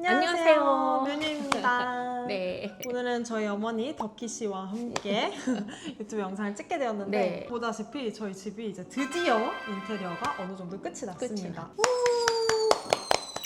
안녕하세요. 뮤니입니다. 네. 오늘은 저희 어머니 덕희 씨와 함께 유튜브 영상을 찍게 되었는데 네. 보다시피 저희 집이 이제 드디어 인테리어가 어느 정도 끝이 났습니다.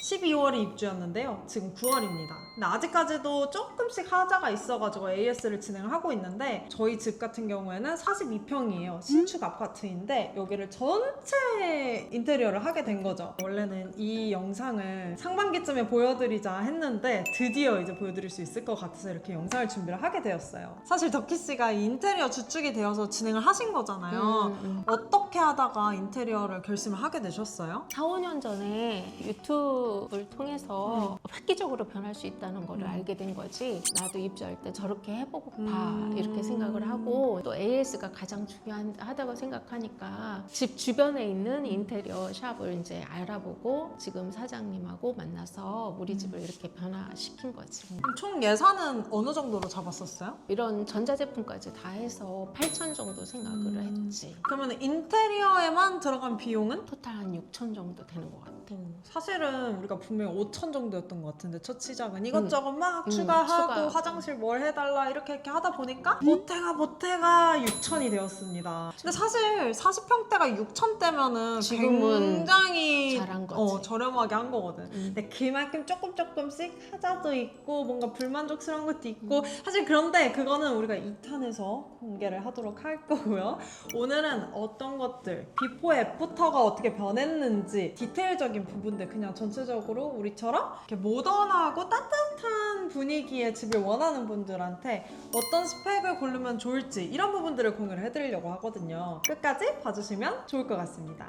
12월에 입주였는데요. 지금 9월입니다. 근데 아직까지도 조금씩 하자가 있어가지고 AS를 진행을 하고 있는데 저희 집 같은 경우에는 42평이에요. 신축 아파트인데 여기를 전체 인테리어를 하게 된 거죠. 원래는 이 영상을 상반기쯤에 보여드리자 했는데 드디어 이제 보여드릴 수 있을 것 같아서 이렇게 영상을 준비를 하게 되었어요. 사실 덕희 씨가 이 인테리어 주축이 되어서 진행을 하신 거잖아요. 어떻게 하다가 인테리어를 결심을 하게 되셨어요? 4, 5년 전에 유튜브를 통해서 획기적으로 변할 수 있다는 걸 알게 된 거지. 나도 입주할 때 저렇게 해보고파 이렇게 생각을 하고 또 AS가 가장 중요하다고 생각하니까 집 주변에 있는 인테리어 샵을 이제 알아보고 지금 사장님하고 만나서 우리 집을 이렇게 변화시킨 거지. 총 예산은 어느 정도로 잡았었어요? 이런 전자제품까지 다 해서 8천 정도 생각을 했지. 그러면 인테리어에만 들어간 비용은? 토탈 한 6천 정도 되는 것 같아. 사실은 우리가 분명히 5천 정도였던 것 같은데 첫 시작은 이것저것 막 추가하고 추가. 화장실 뭘 해달라 이렇게 하다 보니까 보태가 6천이 되었습니다. 근데 사실 40평대가 6천대면은 지금은 굉장히 잘한 거지. 저렴하게 한 거거든. 근데 그만큼 조금씩 하자도 있고 뭔가 불만족스러운 것도 있고 사실 그런데 그거는 우리가 2탄에서 공개를 하도록 할 거고요. 오늘은 어떤 것들 비포 애프터가 어떻게 변했는지 디테일적인 부분들 그냥 전체적으로 우리처럼 이렇게 모던하고 따뜻한 분위기의 집을 원하는 분들한테 어떤 스펙을 고르면 좋을지 이런 부분들을 공유를 해드리려고 하거든요. 끝까지 봐주시면 좋을 것 같습니다.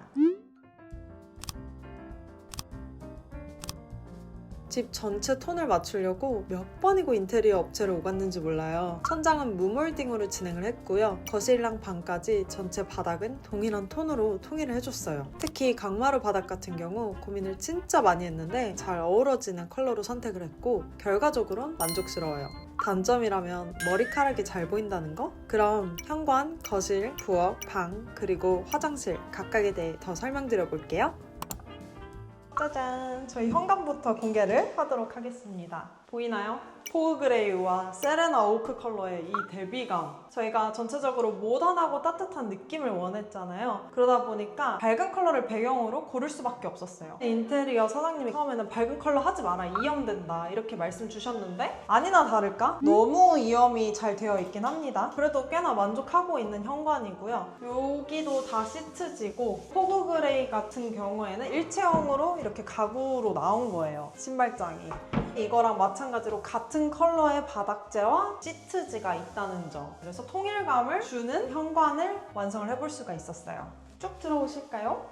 집 전체 톤을 맞추려고 몇 번이고 인테리어 업체를 오갔는지 몰라요. 천장은 무몰딩으로 진행을 했고요. 거실랑 방까지 전체 바닥은 동일한 톤으로 통일을 해줬어요. 특히 강마루 바닥 같은 경우 고민을 진짜 많이 했는데 잘 어우러지는 컬러로 선택을 했고 결과적으로는 만족스러워요. 단점이라면 머리카락이 잘 보인다는 거? 그럼 현관, 거실, 부엌, 방, 그리고 화장실 각각에 대해 더 설명드려 볼게요. 짜잔! 저희 현관부터 공개를 하도록 하겠습니다. 보이나요? 포그 그레이와 세레나 오크 컬러의 이 대비감. 저희가 전체적으로 모던하고 따뜻한 느낌을 원했잖아요. 그러다 보니까 밝은 컬러를 배경으로 고를 수밖에 없었어요. 인테리어 사장님이 처음에는 밝은 컬러 하지 마라, 이염된다 이렇게 말씀 주셨는데 아니나 다를까 너무 이염이 잘 되어 있긴 합니다. 그래도 꽤나 만족하고 있는 현관이고요. 여기도 다 시트지고 포그 그레이 같은 경우에는 일체형으로 이렇게 가구로 나온 거예요. 신발장이. 이거랑 마찬가지로 같은 컬러의 바닥재와 시트지가 있다는 점. 그래서 통일감을 주는 현관을 완성을 해볼 수가 있었어요. 쭉 들어오실까요?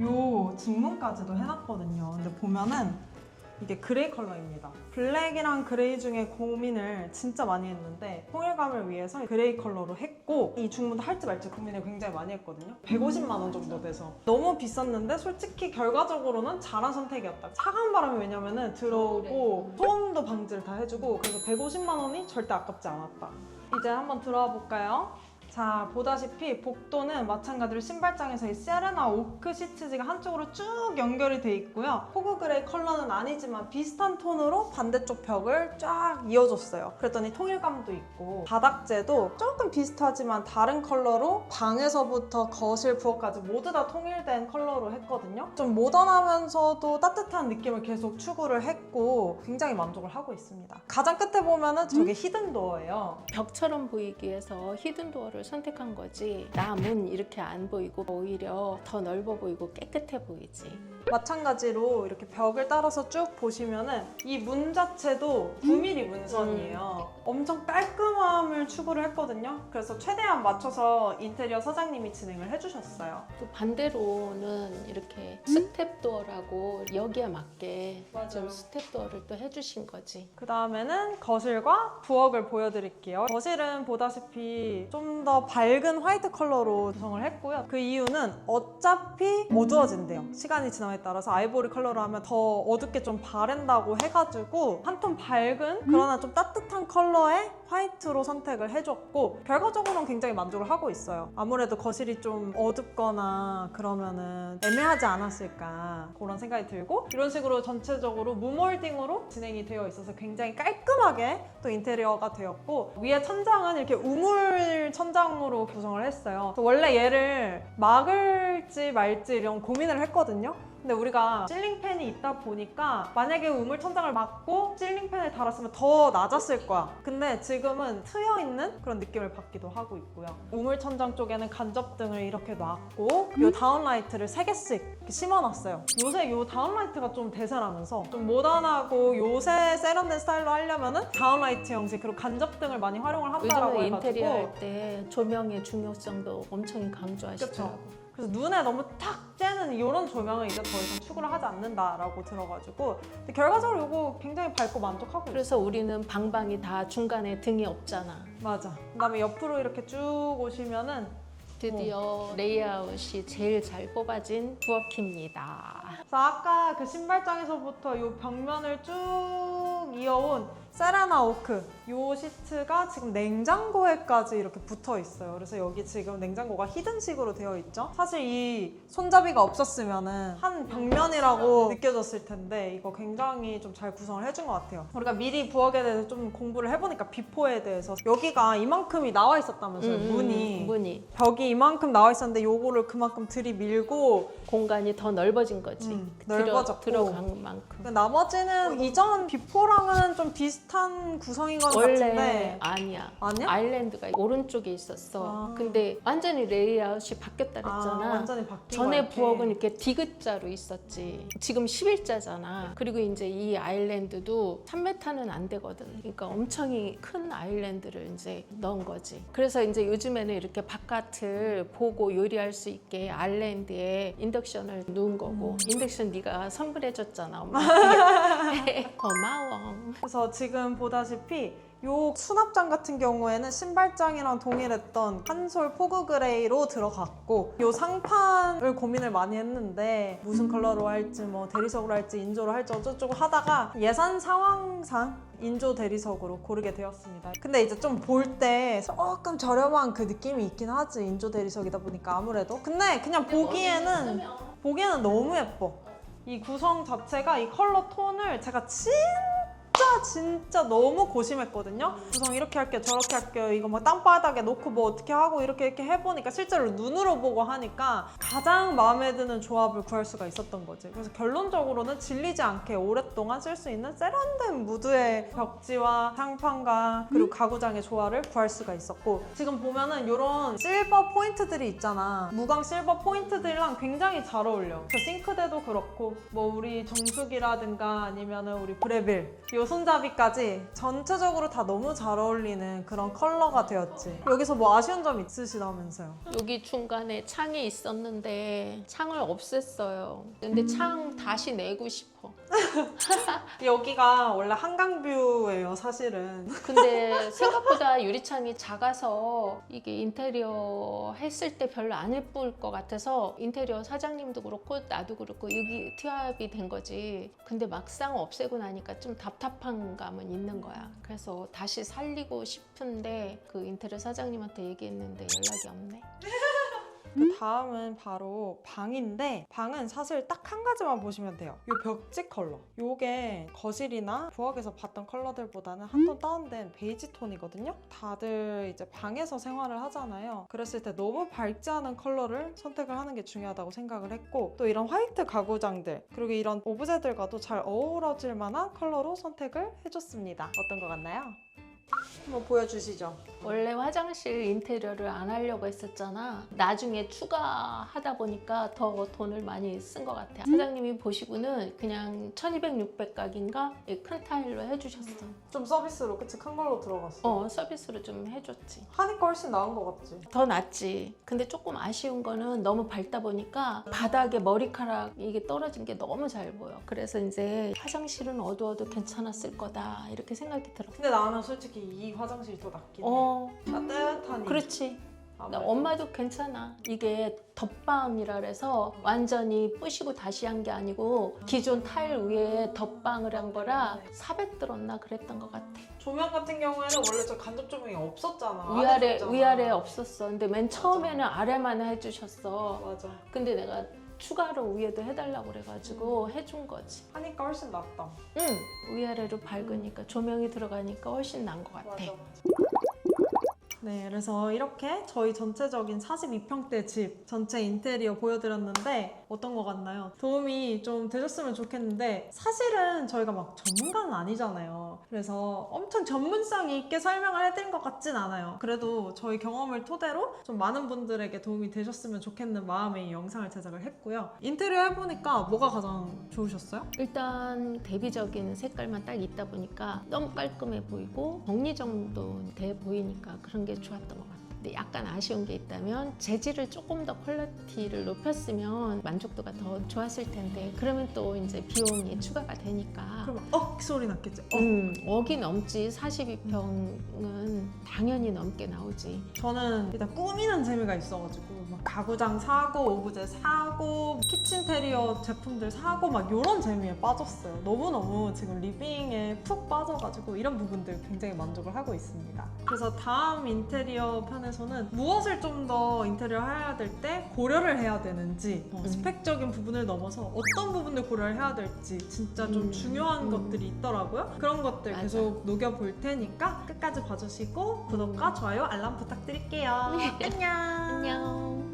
요 직문까지도 해놨거든요. 근데 보면은 이게 그레이 컬러입니다. 블랙이랑 그레이 중에 고민을 진짜 많이 했는데 통일감을 위해서 그레이 컬러로 했고 이 중문도 할지 말지 고민을 굉장히 많이 했거든요. 150만 원 정도 돼서 너무 비쌌는데 솔직히 결과적으로는 잘한 선택이었다. 차가운 바람이 왜냐면은 들어오고 소음도 방지를 다 해주고 그래서 150만 원이 절대 아깝지 않았다. 이제 한번 들어와 볼까요? 자, 보다시피 복도는 마찬가지로 신발장에서 이 세레나 오크 시트지가 한쪽으로 쭉 연결이 돼 있고요. 포그 그레이 컬러는 아니지만 비슷한 톤으로 반대쪽 벽을 쫙 이어줬어요. 그랬더니 통일감도 있고 바닥재도 조금 비슷하지만 다른 컬러로 방에서부터 거실, 부엌까지 모두 다 통일된 컬러로 했거든요. 좀 모던하면서도 따뜻한 느낌을 계속 추구를 했고 굉장히 만족을 하고 있습니다. 가장 끝에 보면은 저게 히든도어예요. 벽처럼 보이기 위해서 히든도어를 선택한 거지. 나 문 이렇게 안 보이고 오히려 더 넓어 보이고 깨끗해 보이지. 마찬가지로 이렇게 벽을 따라서 쭉 보시면은 이 문 자체도 9mm 문선이에요. 엄청 깔끔함을 추구를 했거든요. 그래서 최대한 맞춰서 인테리어 사장님이 진행을 해주셨어요. 또 반대로는 이렇게 스텝도어라고 여기에 맞게 좀 스텝도어를 또 해주신 거지. 그 다음에는 거실과 부엌을 보여드릴게요. 거실은 보다시피 좀 더 밝은 화이트 컬러로 구성을 했고요. 그 이유는 어차피 어두워진대요. 시간이 지남에 따라서 아이보리 컬러로 하면 더 어둡게 좀 바랜다고 해가지고 한 톤 밝은 그러나 좀 따뜻한 컬러의 화이트로 선택을 해줬고 결과적으로는 굉장히 만족을 하고 있어요. 아무래도 거실이 좀 어둡거나 그러면은 애매하지 않았을까 그런 생각이 들고, 이런 식으로 전체적으로 무몰딩으로 진행이 되어 있어서 굉장히 깔끔하게 또 인테리어가 되었고, 위에 천장은 이렇게 우물 천장으로 구성을 했어요. 원래 얘를 막을지 말지 이런 고민을 했거든요. 근데 우리가 실링팬이 있다 보니까 만약에 우물 천장을 막고 실링팬을 달았으면 더 낮았을 거야. 근데 지금은 트여 있는 그런 느낌을 받기도 하고 있고요. 우물 천장 쪽에는 간접등을 이렇게 놨고 요 다운라이트를 3개씩 이렇게 심어놨어요. 요새 요 다운라이트가 좀 대세라면서 좀 모던하고 요새 세련된 스타일로 하려면은 다운라이트 형식 그리고 간접등을 많이 활용을 한다라고 요즘에 해가지고. 인테리어 할 때 조명의 중요성도 엄청 강조하시더라고요. 그래서 눈에 너무 탁 쬐는 이런 조명은 이제 더 이상 추구를 하지 않는다라고 들어가지고, 근데 결과적으로 이거 굉장히 밝고 만족하고 있어요. 그래서 우리는 방방이 다 중간에 등이 없잖아. 맞아. 그다음에 옆으로 이렇게 쭉 오시면은 드디어 레이아웃이 제일 잘 뽑아진 부엌입니다. 그래서 아까 그 신발장에서부터 이 벽면을 쭉 이어온 세라나 오크 이 시트가 지금 냉장고에까지 이렇게 붙어 있어요. 그래서 여기 지금 냉장고가 히든식으로 되어 있죠. 사실 이 손잡이가 없었으면은 한 벽면이라고 느껴졌을 텐데 이거 굉장히 좀 잘 구성을 해준 것 같아요. 우리가 미리 부엌에 대해서 좀 공부를 해보니까 비포에 대해서 여기가 이만큼이 나와 있었다면서요. 문이 벽이 이만큼 나와 있었는데 요거를 그만큼 들이밀고 공간이 더 넓어진 거지. 넓어졌고 들어간 만큼. 나머지는 이전 비포랑은 좀 비슷한 구성인 것 원래 같은데 아니야. 아니야? 아일랜드가 오른쪽에 있었어. 근데 완전히 레이아웃이 바뀌었다 그랬잖아. 완전히 바뀐 전에 거야, 부엌은 이렇게 디귿자로 있었지. 지금 11자잖아. 그리고 이제 이 아일랜드도 3m는 안 되거든. 그러니까 엄청 큰 아일랜드를 이제 넣은 거지. 그래서 이제 요즘에는 이렇게 바깥을 보고 요리할 수 있게 아일랜드에 인덕션을 놓은 거고. 인덕션 네가 선물해줬잖아, 엄마한테. 고마워. 그래서 지금 보다시피 요 수납장 같은 경우에는 신발장이랑 동일했던 한솔 포그 그레이로 들어갔고, 요 상판을 고민을 많이 했는데 무슨 컬러로 할지 뭐 대리석으로 할지 인조로 할지 어쩌고저쩌고 하다가 예산 상황상 인조 대리석으로 고르게 되었습니다. 근데 이제 좀 볼 때 조금 저렴한 그 느낌이 있긴 하지, 인조 대리석이다 보니까 아무래도. 근데 그냥 보기에는 너무 예뻐. 이 구성 자체가 이 컬러 톤을 제가 진짜 너무 고심했거든요. 구성 이렇게 할게요, 저렇게 할게요, 이거 막 땅바닥에 놓고 뭐 어떻게 하고 이렇게 해보니까 실제로 눈으로 보고 하니까 가장 마음에 드는 조합을 구할 수가 있었던 거지. 그래서 결론적으로는 질리지 않게 오랫동안 쓸 수 있는 세련된 무드의 벽지와 상판과 그리고 가구장의 조화를 구할 수가 있었고, 지금 보면은 이런 실버 포인트들이 있잖아. 무광 실버 포인트들이랑 굉장히 잘 어울려. 저 싱크대도 그렇고 뭐 우리 정수기라든가 아니면은 우리 브레빌 요 손잡이까지 전체적으로 다 너무 잘 어울리는 그런 컬러가 되었지. 여기서 뭐 아쉬운 점 있으시다면서요? 여기 중간에 창이 있었는데 창을 없앴어요. 근데 창 다시 내고 싶어. 여기가 원래 한강뷰예요, 사실은. 근데 생각보다 유리창이 작아서 이게 인테리어 했을 때 별로 안 예쁠 것 같아서 인테리어 사장님도 그렇고 나도 그렇고 여기 티압이 된 거지. 근데 막상 없애고 나니까 좀 답답한 감은 있는 거야. 그래서 다시 살리고 싶은데 그 인테리어 사장님한테 얘기했는데 연락이 없네. 그 다음은 바로 방인데, 방은 사실 딱 한 가지만 보시면 돼요. 이 벽지 컬러. 요게 거실이나 부엌에서 봤던 컬러들보다는 한 톤 다운된 베이지 톤이거든요. 다들 이제 방에서 생활을 하잖아요. 그랬을 때 너무 밝지 않은 컬러를 선택을 하는 게 중요하다고 생각을 했고, 또 이런 화이트 가구장들 그리고 이런 오브제들과도 잘 어우러질 만한 컬러로 선택을 해줬습니다. 어떤 것 같나요? 한번 보여주시죠. 원래 화장실 인테리어를 안 하려고 했었잖아. 나중에 추가하다 보니까 더 돈을 많이 쓴 것 같아. 사장님이 보시고는 그냥 1200, 600각인가 큰 타일로 해주셨어. 좀 서비스로, 그치? 큰 걸로 들어갔어. 서비스로 좀 해줬지. 하니까 훨씬 나은 것 같지? 더 낫지. 근데 조금 아쉬운 거는 너무 밝다 보니까 바닥에 머리카락 이게 떨어진 게 너무 잘 보여. 그래서 이제 화장실은 어두워도 괜찮았을 거다 이렇게 생각이 들어. 근데 나는 솔직히 이 화장실이 더 낫긴 해. 따뜻하니. 그렇지. 아무래도. 엄마도 괜찮아. 이게 덧방이라 그래서 완전히 부시고 다시 한 게 아니고 기존 타일 위에 덧방을 한 거라 400 들었나 그랬던 것 같아. 조명 같은 경우에는 원래 저 간접 조명이 없었잖아. 위아래 없었어. 근데 맨 처음에는 아래만 해주셨어. 맞아. 근데 내가 추가로 위에도 해달라고 그래가지고 해준 거지. 하니까 훨씬 낫다. 응. 위아래로 밝으니까 조명이 들어가니까 훨씬 나은 것 같아. 맞아. 네, 그래서 이렇게 저희 전체적인 42평대 집 전체 인테리어 보여드렸는데 어떤 것 같나요? 도움이 좀 되셨으면 좋겠는데 사실은 저희가 막 전문가는 아니잖아요. 그래서 엄청 전문성 있게 설명을 해드린 것 같진 않아요. 그래도 저희 경험을 토대로 좀 많은 분들에게 도움이 되셨으면 좋겠는 마음에 이 영상을 제작을 했고요. 인테리어 해보니까 뭐가 가장 좋으셨어요? 일단 대비적인 색깔만 딱 있다 보니까 너무 깔끔해 보이고 정리정돈돼 보이니까 그런 게 좋았던 것 같아요. 근데 약간 아쉬운 게 있다면 재질을 조금 더 퀄리티를 높였으면 만족도가 더 좋았을 텐데 그러면 또 이제 비용이 추가가 되니까 그럼 소리 났겠지? 억이 넘지. 42평은 당연히 넘게 나오지. 저는 일단 꾸미는 재미가 있어가지고 막 가구장 사고 오브제 사고 키친테리어 제품들 사고 막 이런 재미에 빠졌어요. 너무너무 지금 리빙에 푹 빠져가지고 이런 부분들 굉장히 만족을 하고 있습니다. 그래서 다음 인테리어 편에서는 무엇을 좀 더 인테리어 해야 될 때 고려를 해야 되는지 스펙적인 부분을 넘어서 어떤 부분을 고려를 해야 될지 진짜 좀 중요한 것들이 있더라고요. 그런 것들 맞아. 계속 녹여볼 테니까 끝까지 봐주시고 구독과 좋아요, 알람 부탁드릴게요. 안녕. 안녕.